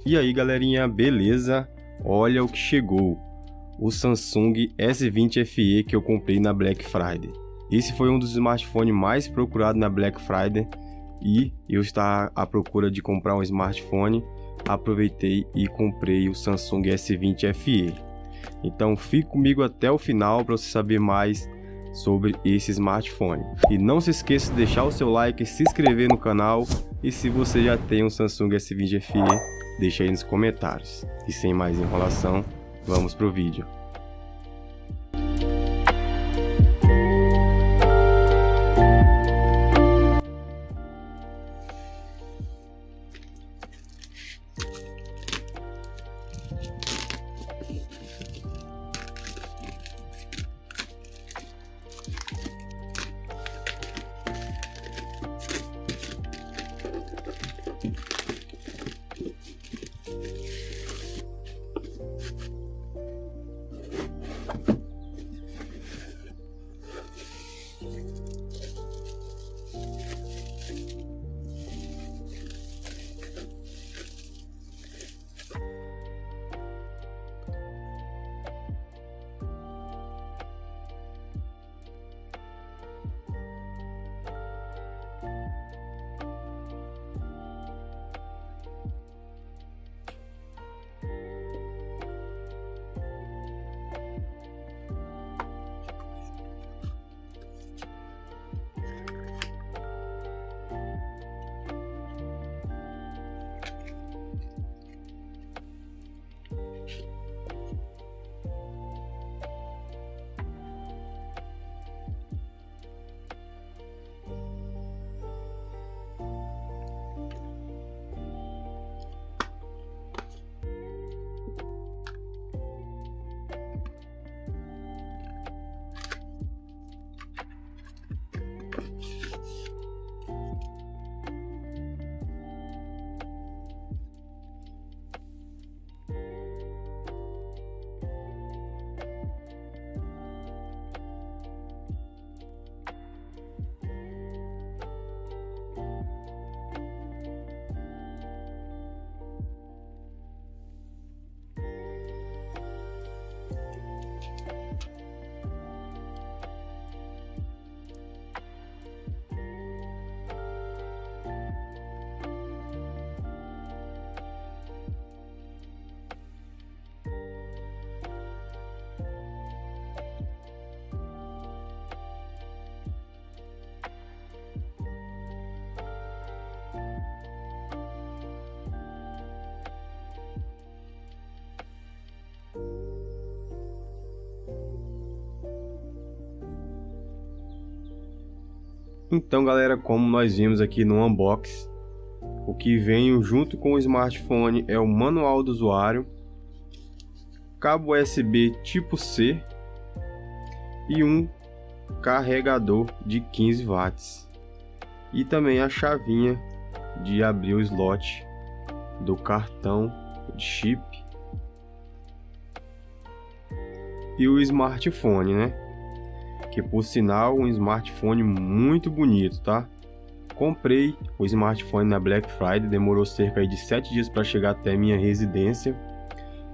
E aí galerinha, beleza? Olha o que chegou, o Samsung S20 FE que eu comprei na Black Friday. Esse foi um dos smartphones mais procurados na Black Friday e eu estava à procura de comprar um smartphone, aproveitei e comprei o Samsung S20 FE. Então fique comigo até o final para você saber mais sobre esse smartphone. E não se esqueça de deixar o seu like, se inscrever no canal e se você já tem um Samsung S20 FE, deixa aí nos comentários. E sem mais enrolação, vamos pro vídeo. Então galera, como nós vimos aqui no unboxing, o que vem junto com o smartphone é o manual do usuário, cabo USB tipo C e um carregador de 15 watts e também a chavinha de abrir o slot do cartão de chip e o smartphone, né? Que por sinal um smartphone muito bonito, tá? Comprei o smartphone na Black Friday, demorou cerca de 7 dias para chegar até minha residência.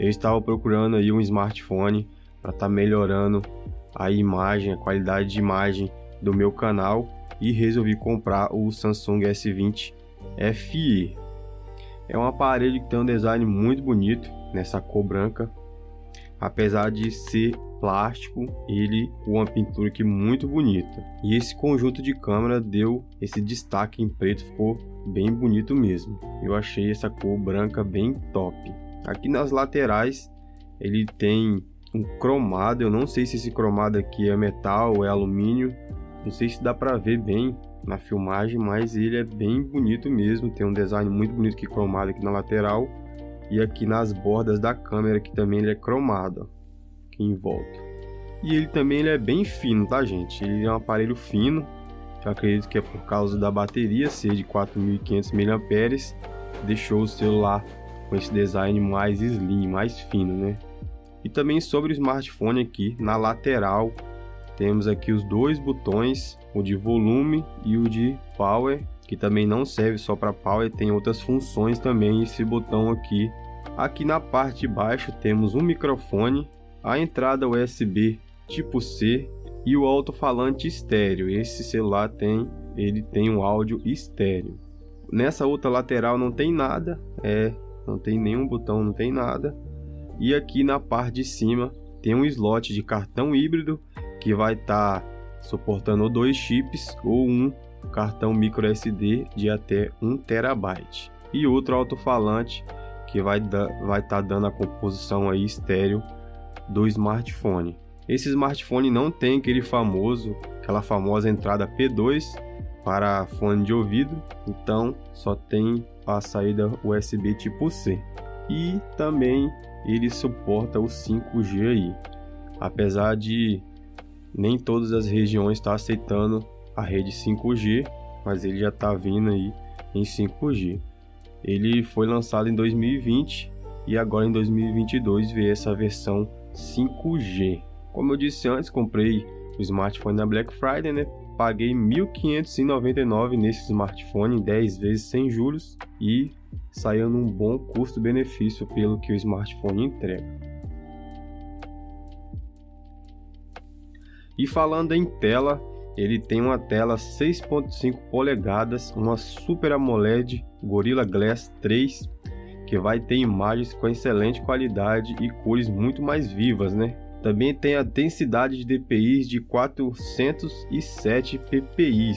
Eu estava procurando aí um smartphone para estar melhorando a imagem, a qualidade de imagem do meu canal e resolvi comprar o Samsung S20 FE. É um aparelho que tem um design muito bonito nessa cor branca, apesar de ser plástico, ele com uma pintura aqui muito bonita. E esse conjunto de câmera deu esse destaque em preto, ficou bem bonito mesmo. Eu achei essa cor branca bem top. Aqui nas laterais ele tem um cromado, eu não sei se esse cromado aqui é metal ou é alumínio, não sei se dá para ver bem na filmagem, mas ele é bem bonito mesmo, tem um design muito bonito aqui cromado aqui na lateral e aqui nas bordas da câmera que também ele é cromado aqui em volta. E ele também ele é bem fino, tá gente? Ele é um aparelho fino, eu acredito que é por causa da bateria ser de 4.500 mAh, deixou o celular com esse design mais slim, mais fino, né? E também sobre o smartphone aqui, na lateral, temos aqui os dois botões, o de volume e o de power, que também não serve só para power, tem outras funções também esse botão aqui Aqui na parte de baixo temos um microfone, a entrada USB tipo C e o alto-falante estéreo. Esse celular tem um áudio estéreo. Nessa outra lateral não tem nada, não tem nenhum botão, não tem nada. E aqui na parte de cima tem um slot de cartão híbrido que vai estar suportando 2 chips ou um cartão micro SD de até 1 TB. E outro alto-falante que vai estar dando a composição aí estéreo do smartphone. Esse smartphone não tem aquela famosa entrada P2 para fone de ouvido, então só tem a saída USB tipo C. E também ele suporta o 5G aí, apesar de nem todas as regiões estar aceitando a rede 5G, mas ele já está vindo aí em 5G. Ele foi lançado em 2020 e agora em 2022 veio essa versão 5G. Como eu disse antes, comprei o smartphone na Black Friday, né? Paguei R$ 1.599 nesse smartphone, 10 vezes sem juros, e saiu num bom custo-benefício pelo que o smartphone entrega. E falando em tela, ele tem uma tela 6.5 polegadas, uma Super AMOLED Gorilla Glass 3, que vai ter imagens com excelente qualidade e cores muito mais vivas, né? Também tem a densidade de DPI de 407 ppi.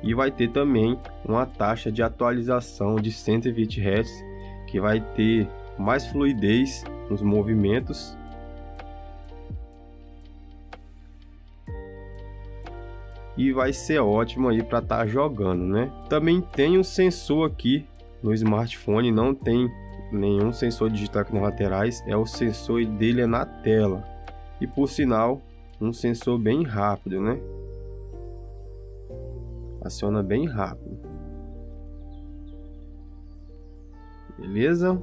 E vai ter também uma taxa de atualização de 120 Hz, que vai ter mais fluidez nos movimentos. E vai ser ótimo aí para estar jogando, né? Também tem um sensor aqui no smartphone, não tem nenhum sensor digital aqui nas laterais, o sensor dele é na tela. E por sinal, um sensor bem rápido, né? Aciona bem rápido. Beleza?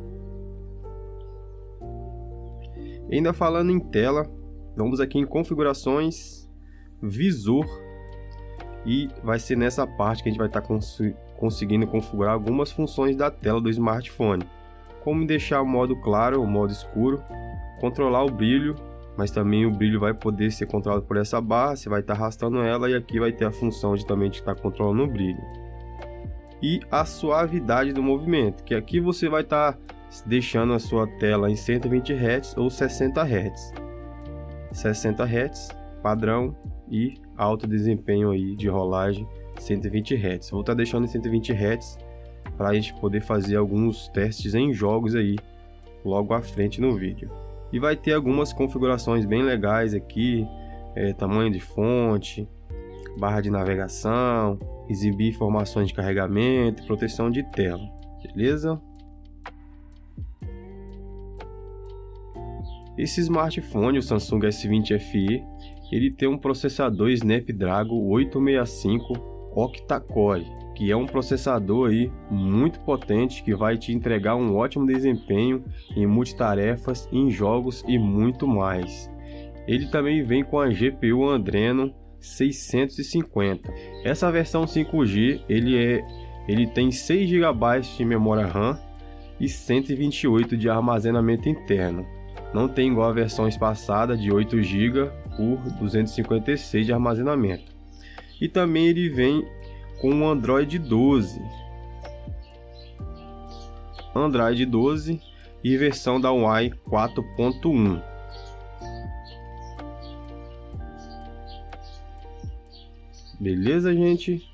E ainda falando em tela, vamos aqui em configurações, visor. E vai ser nessa parte que a gente vai estar conseguindo configurar algumas funções da tela do smartphone, como deixar o modo claro, o modo escuro, controlar o brilho, mas também o brilho vai poder ser controlado por essa barra, você vai estar arrastando ela e aqui vai ter a função de também estar controlando o brilho. E a suavidade do movimento, que aqui você vai estar deixando a sua tela em 120 Hz ou 60 Hz. 60 Hz padrão e alto desempenho aí de rolagem 120 Hz. Vou estar deixando em 120 Hz para a gente poder fazer alguns testes em jogos aí logo à frente no vídeo. E vai ter algumas configurações bem legais aqui, tamanho de fonte, barra de navegação, exibir informações de carregamento e proteção de tela, beleza? Esse smartphone, o Samsung S20 FE, ele tem um processador Snapdragon 865 octa-core, que é um processador aí muito potente que vai te entregar um ótimo desempenho em multitarefas, em jogos e muito mais. Ele também vem com a GPU Adreno 650. Essa versão 5G ele tem 6 GB de memória RAM e 128 de armazenamento interno. Não tem igual a versão espaçada de 8 GB por 256 de armazenamento. E também ele vem com o Android 12. Android 12 e versão da One 4.1. Beleza, gente?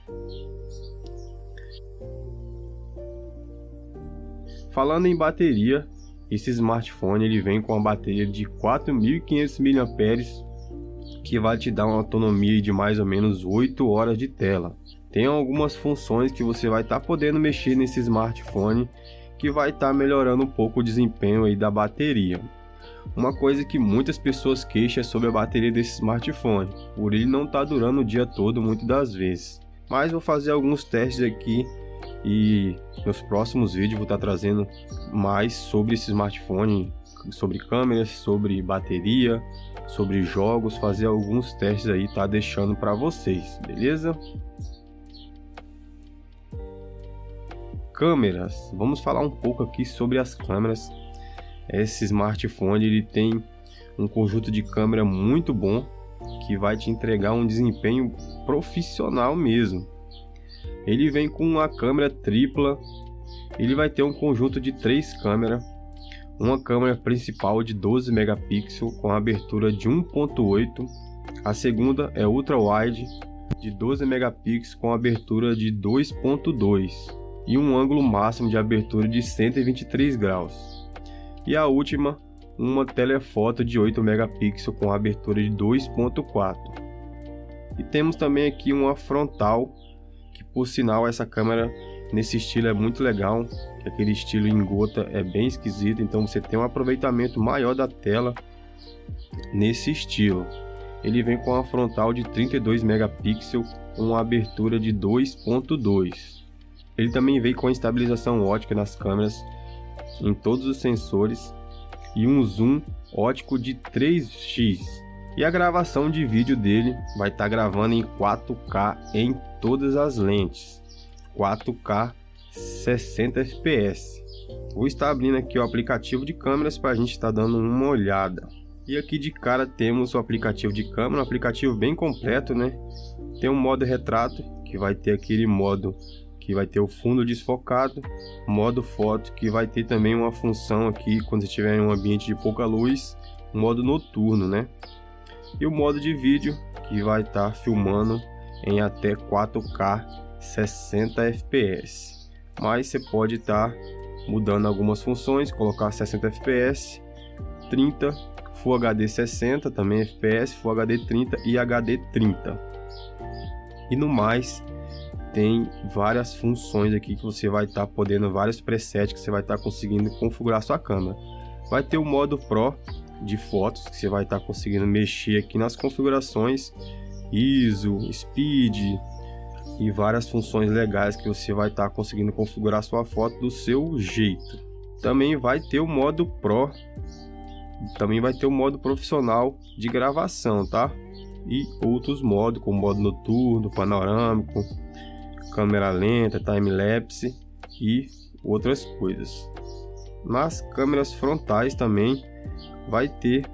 Falando em bateria, esse smartphone ele vem com uma bateria de 4.500 mAh, que vai te dar uma autonomia de mais ou menos 8 horas de tela. Tem algumas funções que você vai estar podendo mexer nesse smartphone, que vai estar melhorando um pouco o desempenho aí da bateria. Uma coisa que muitas pessoas queixam é sobre a bateria desse smartphone, por ele não estar durando o dia todo muitas das vezes. Mas vou fazer alguns testes aqui e nos próximos vídeos vou estar trazendo mais sobre esse smartphone, sobre câmeras, sobre bateria, sobre jogos, fazer alguns testes aí, tá deixando para vocês, beleza? câmeras, vamos falar um pouco aqui sobre as câmeras. Esse smartphone ele tem um conjunto de câmera muito bom, que vai te entregar um desempenho profissional mesmo. Ele vem com uma câmera tripla, ele vai ter um conjunto de 3 câmeras, uma câmera principal de 12 megapixels com abertura de 1.8, a segunda é ultra wide de 12 megapixels com abertura de 2.2 e um ângulo máximo de abertura de 123 graus. E a última, uma telefoto de 8 megapixels com abertura de 2.4. E temos também aqui uma frontal, que por sinal essa câmera nesse estilo é muito legal, que aquele estilo em gota é bem esquisito, então você tem um aproveitamento maior da tela nesse estilo. Ele vem com uma frontal de 32 megapixels com uma abertura de 2.2. Ele também vem com estabilização ótica nas câmeras em todos os sensores e um zoom ótico de 3x. E a gravação de vídeo dele vai estar gravando em 4K em todas as lentes, 4K 60 fps. Vou estar abrindo aqui o aplicativo de câmeras para a gente estar dando uma olhada. E aqui de cara temos o aplicativo de câmera, um aplicativo bem completo, né? Tem um modo retrato, que vai ter aquele modo que vai ter o fundo desfocado, modo foto, que vai ter também uma função aqui quando você estiver em um ambiente de pouca luz, modo noturno, né? E o modo de vídeo, que vai estar filmando em até 4K 60 fps. Mas você pode estar mudando algumas funções, colocar 60 fps, 30, Full HD 60 também fps, Full HD 30 e HD 30. E no mais, tem várias funções aqui que você vai estar podendo, vários presets que você vai estar conseguindo configurar sua câmera. Vai ter o modo Pro de fotos, que você vai estar conseguindo mexer aqui nas configurações, ISO, Speed e várias funções legais que você vai estar conseguindo configurar sua foto do seu jeito. Também vai ter o modo Pro, também vai ter o modo profissional de gravação, tá? E outros modos, como modo noturno, panorâmico, câmera lenta, time-lapse e outras coisas. Nas câmeras frontais também vai ter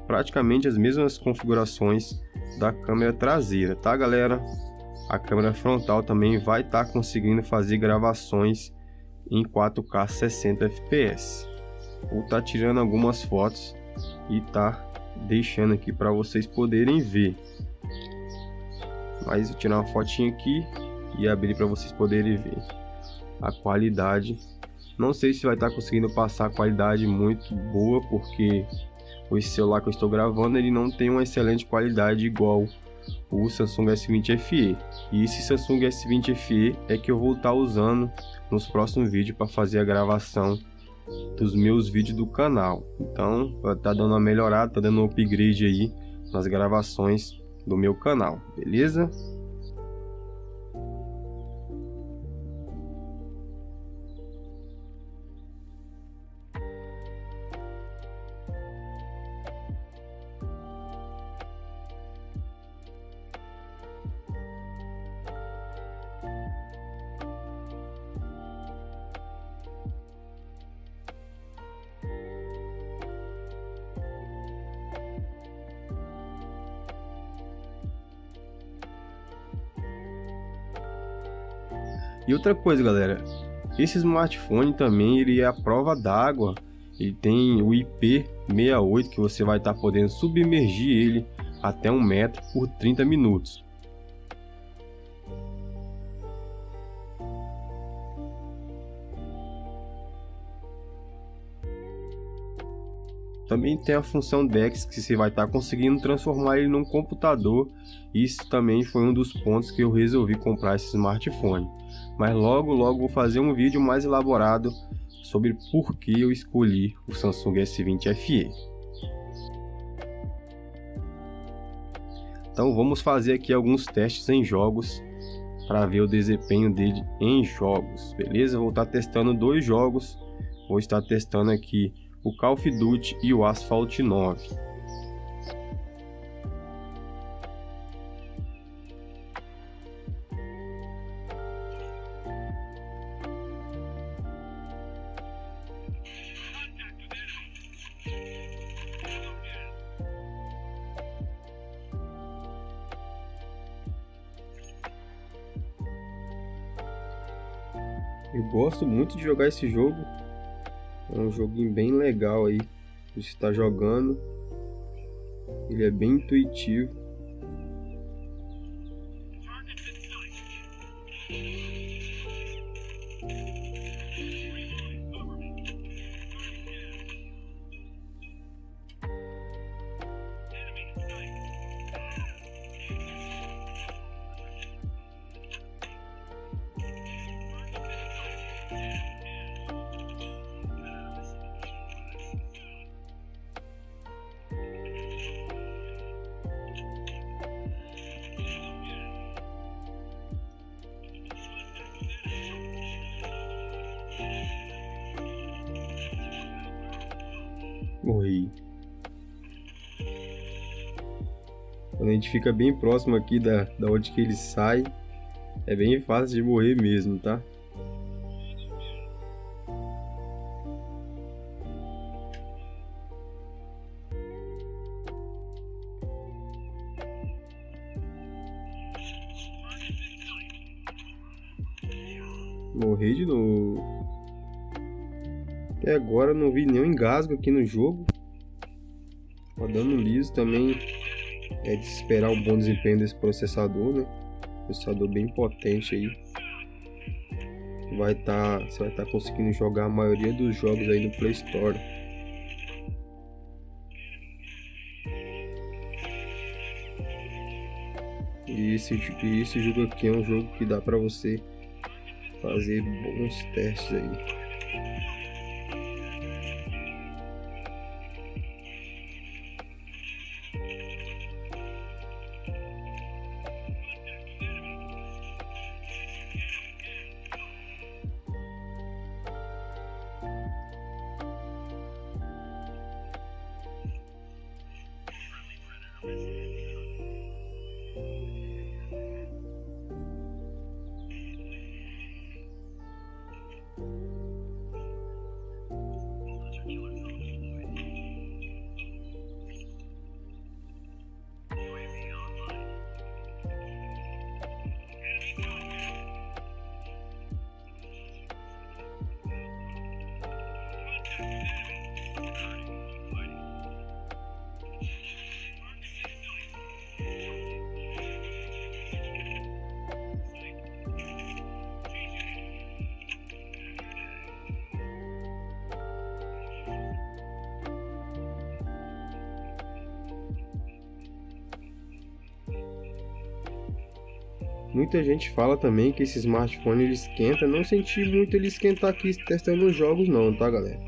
praticamente as mesmas configurações da câmera traseira, tá galera? A câmera frontal também vai estar conseguindo fazer gravações em 4K 60 fps. Vou estar tirando algumas fotos e tá deixando aqui para vocês poderem ver. Mas vou tirar uma fotinha aqui e abrir para vocês poderem ver a qualidade. Não sei se vai estar conseguindo passar a qualidade muito boa, porque esse celular que eu estou gravando ele não tem uma excelente qualidade igual o Samsung S20 FE. E esse Samsung S20 FE é que eu vou estar usando nos próximos vídeos para fazer a gravação dos meus vídeos do canal. Então tá dando uma melhorada, tá dando um upgrade aí nas gravações do meu canal, beleza? E outra coisa, galera, esse smartphone também ele é a prova d'água. Ele tem o IP68 que você vai estar podendo submergir ele até 1 metro por 30 minutos. Também tem a função DeX que você vai estar conseguindo transformar ele num computador. Isso também foi um dos pontos que eu resolvi comprar esse smartphone. Mas logo vou fazer um vídeo mais elaborado sobre por que eu escolhi o Samsung S20 FE. Então vamos fazer aqui alguns testes em jogos para ver o desempenho dele em jogos, beleza? Vou estar testando 2 jogos, vou estar testando aqui o Call of Duty e o Asphalt 9. Eu gosto muito de jogar esse jogo. É um joguinho bem legal aí. Você está jogando. Ele é bem intuitivo. Morri. Quando a gente fica bem próximo aqui da onde que ele sai, é bem fácil de morrer mesmo, tá? Morri de novo. Até agora não vi nenhum engasgo aqui no jogo. Rodando liso também. É de se esperar um bom desempenho desse processador, né? Processador bem potente aí. Você vai estar conseguindo jogar a maioria dos jogos aí no Play Store. E esse jogo aqui é um jogo que dá pra você fazer bons testes aí. Muita gente fala também que esse smartphone ele esquenta. Não senti muito ele esquentar aqui testando os jogos não, tá galera?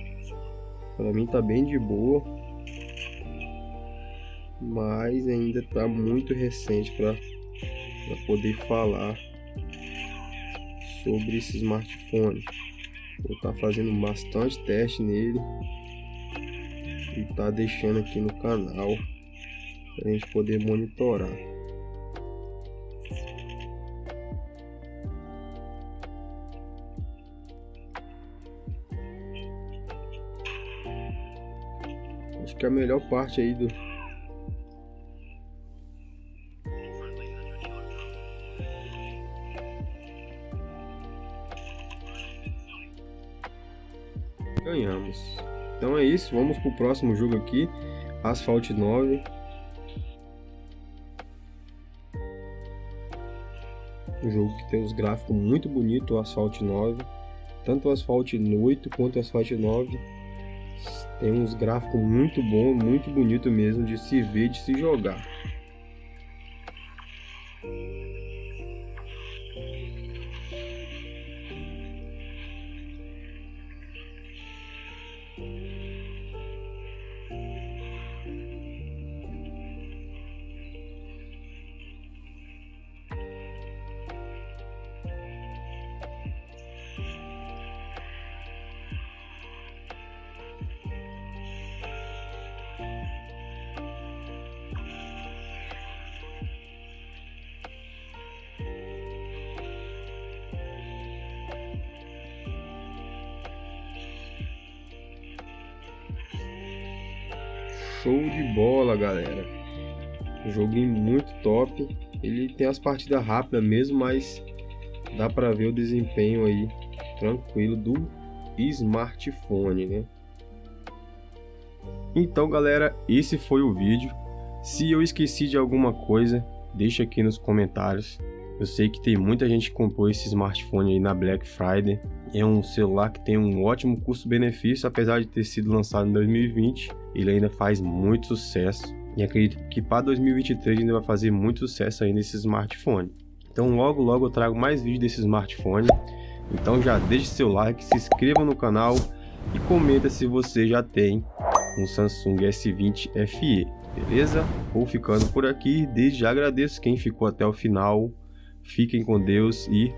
Pra mim tá bem de boa. Mas ainda tá muito recente pra poder falar sobre esse smartphone. Vou estar fazendo bastante teste nele. E tá deixando aqui no canal pra gente poder monitorar. Acho que a melhor parte aí ganhamos. Então é isso, vamos pro próximo jogo aqui, Asphalt 9. Um jogo que tem os gráficos muito bonitos, o Asphalt 9. Tanto o Asphalt 8 quanto o Asphalt 9 tem uns gráficos muito bom, muito bonito mesmo de se ver, de se jogar. Show de bola, galera. Joguinho muito top. Ele tem as partidas rápidas mesmo, mas dá pra ver o desempenho aí tranquilo do smartphone, né? Então, galera, esse foi o vídeo. Se eu esqueci de alguma coisa, deixa aqui nos comentários. Eu sei que tem muita gente que comprou esse smartphone aí na Black Friday. É um celular que tem um ótimo custo-benefício, apesar de ter sido lançado em 2020. Ele ainda faz muito sucesso. E acredito que para 2023 ainda vai fazer muito sucesso ainda esse smartphone. Então logo logo eu trago mais vídeos desse smartphone. Então já deixe seu like, se inscreva no canal e comenta se você já tem um Samsung S20 FE, beleza? Vou ficando por aqui, desde já agradeço quem ficou até o final. Fiquem com Deus e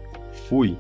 fui!